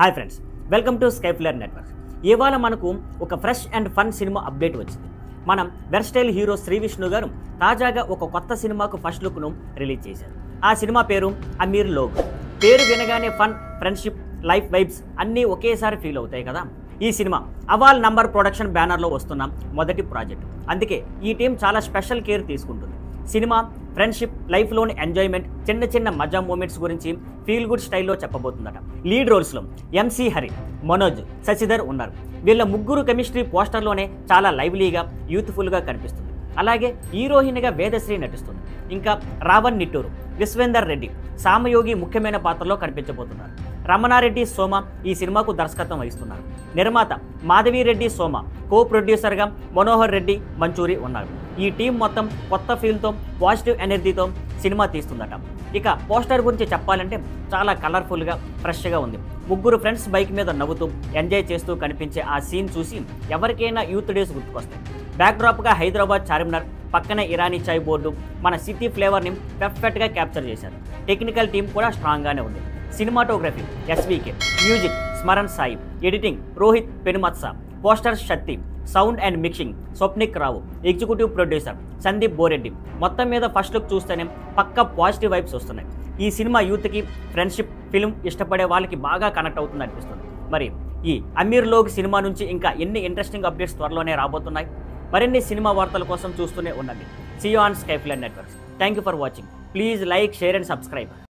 Hi friends, welcome to Skyfler network. ఇవాళ మనకు ఒక fresh and fun cinema update వచ్చింది. మనం వెర్స్టైల్ హీరో శ్రీ విష్ణు గారు తాజాగా ఒక కొత్త సినిమాకు ఫస్ట్ లుక్ను రిలీజ్ చేశారు. ఆ సినిమా పేరు అమీర్ లోగ్. పేరు వినగానే ఫన్, ఫ్రెండ్షిప్, లైఫ్ వైబ్స్ అన్నీ ఒకేసారి ఫీల్ అవుతాయి కదా. ఈ సినిమా అవాల్ నంబర్ ప్రొడక్షన్ బ్యానర్లో వస్తున్న మొదటి ప్రాజెక్ట్. అందుకే ఈ టీం చాలా స్పెషల్ కేర్ తీసుకుంటుంది. సినిమా ఫ్రెండ్షిప్, లైఫ్లోని ఎంజాయ్మెంట్, చిన్న చిన్న మజా మూమెంట్స్ గురించి ఫీల్ గుడ్ స్టైల్లో చెప్పబోతుందట. లీడ్ రోల్స్లో ఎంసీ హరి, మనోజ్, శశిధర్ ఉన్నారు. వీళ్ళ ముగ్గురు కెమిస్ట్రీ పోస్టర్లోనే చాలా లైవ్లీగా, యూత్ఫుల్గా కనిపిస్తుంది. అలాగే హీరోయిన్గా వేదశ్రీ నటిస్తుంది. ఇంకా రావణ్ నిట్టూరు, విశ్వేందర్ రెడ్డి, సామయోగి ముఖ్యమైన పాత్రలో కనిపించబోతున్నారు. రమణారెడ్డి సోమ ఈ సినిమాకు దర్శకత్వం వహిస్తున్నారు. నిర్మాత మాధవిరెడ్డి సోమ, కో ప్రొడ్యూసర్గా మనోహర్ రెడ్డి, మంచూరి ఉన్నారు. ఈ టీం మొత్తం కొత్త ఫీల్తో, పాజిటివ్ ఎనర్జీతో సినిమా తీస్తుందట. ఇక పోస్టర్ గురించి చెప్పాలంటే చాలా కలర్ఫుల్గా, ఫ్రెష్గా ఉంది. ముగ్గురు ఫ్రెండ్స్ బైక్ మీద నవ్వుతూ ఎంజాయ్ చేస్తూ కనిపించే ఆ సీన్ చూసి ఎవరికైనా యూత్ డేస్ గుర్తుకొస్తాయి. బ్యాక్డ్రాప్గా హైదరాబాద్ చార్మినార్, పక్కనే ఇరానీ చాయ్ బోర్డు మన సిటీ ఫ్లేవర్ని పర్ఫెక్ట్గా క్యాప్చర్ చేశారు. టెక్నికల్ టీం కూడా స్ట్రాంగ్గానే ఉంది. Cinematography SVK, music Smaran Sai, editing Rohit Penumatsa, posters Shakti, sound and mixing Swapnik Rao, executive producer Sandeep Boreddy. మొత్తం మీద ఫస్ట్ లుక్ చూస్తేనే పక్క పాజిటివ్ వైబ్స్ వస్తున్నాయి. ఈ సినిమా యూత్కి, ఫ్రెండ్షిప్, ఫిల్మ్ ఇష్టపడే వాళ్ళకి బాగా కనెక్ట్ అవుతుంది అనిపిస్తుంది. మరి ఈ అమీర్ లోగ్ సినిమా నుంచి ఇంకా ఎన్ని ఇంట్రెస్టింగ్ అప్డేట్స్ త్వరలోనే రాబోతున్నాయి. మరిన్ని సినిమా వార్తల కోసం చూస్తూనే ఉండండి. See you on Skyfler networks. Thank you for watching. Please like, share and subscribe.